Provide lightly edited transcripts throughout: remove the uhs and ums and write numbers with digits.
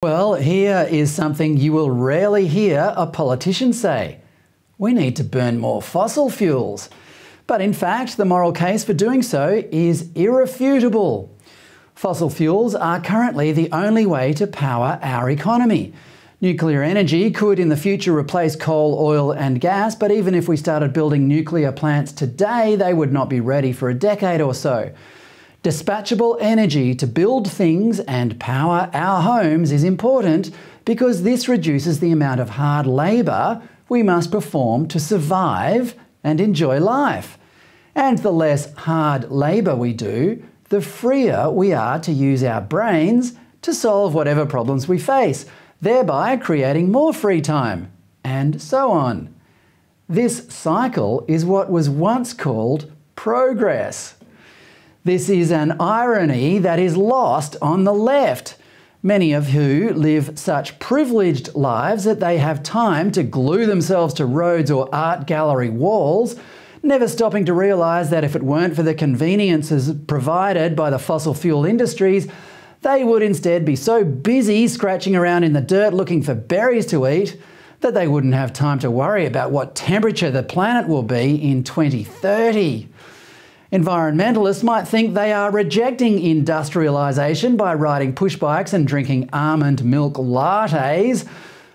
Well, here is something you will rarely hear a politician say. We need to burn more fossil fuels. But in fact, the moral case for doing so is irrefutable. Fossil fuels are currently the only way to power our economy. Nuclear energy could in the future replace coal, oil and gas, but even if we started building nuclear plants today, they would not be ready for a decade or so. Dispatchable energy to build things and power our homes is important because this reduces the amount of hard labour we must perform to survive and enjoy life. And the less hard labour we do, the freer we are to use our brains to solve whatever problems we face, thereby creating more free time, and so on. This cycle is what was once called progress. This is an irony that is lost on the left, many of who live such privileged lives that they have time to glue themselves to roads or art gallery walls, never stopping to realise that if it weren't for the conveniences provided by the fossil fuel industries, they would instead be so busy scratching around in the dirt looking for berries to eat that they wouldn't have time to worry about what temperature the planet will be in 2030. Environmentalists might think they are rejecting industrialisation by riding push bikes and drinking almond milk lattes,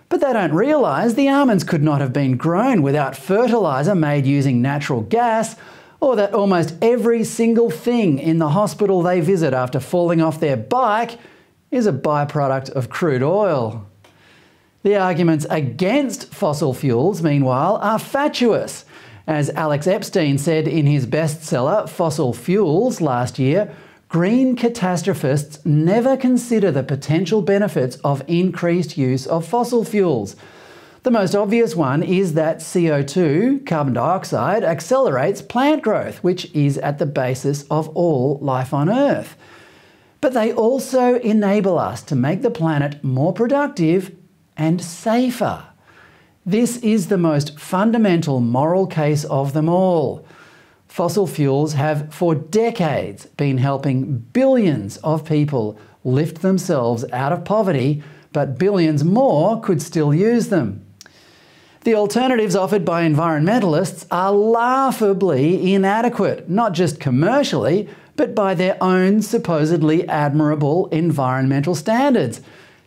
but they don't realise the almonds could not have been grown without fertiliser made using natural gas, or that almost every single thing in the hospital they visit after falling off their bike is a byproduct of crude oil. The arguments against fossil fuels, meanwhile, are fatuous. As Alex Epstein said in his bestseller Fossil Fuels last year, green catastrophists never consider the potential benefits of increased use of fossil fuels. The most obvious one is that CO2, carbon dioxide, accelerates plant growth, which is at the basis of all life on Earth. But they also enable us to make the planet more productive and safer. This is the most fundamental moral case of them all. Fossil fuels have for decades been helping billions of people lift themselves out of poverty, but billions more could still use them. The alternatives offered by environmentalists are laughably inadequate, not just commercially, but by their own supposedly admirable environmental standards.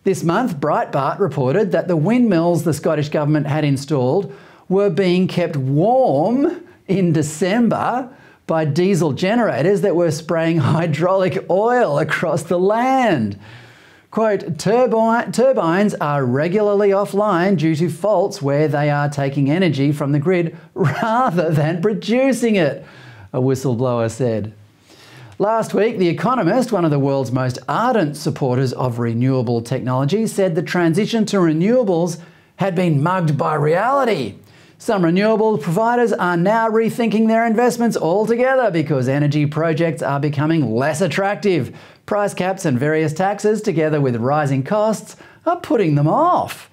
This month, Breitbart reported that the windmills the Scottish Government had installed were being kept warm in December by diesel generators that were spraying hydraulic oil across the land. Quote, turbines are regularly offline due to faults where they are taking energy from the grid rather than producing it, a whistleblower said. Last week, The Economist, one of the world's most ardent supporters of renewable technology, said the transition to renewables had been mugged by reality. Some renewable providers are now rethinking their investments altogether because energy projects are becoming less attractive. Price caps and various taxes, together with rising costs, are putting them off.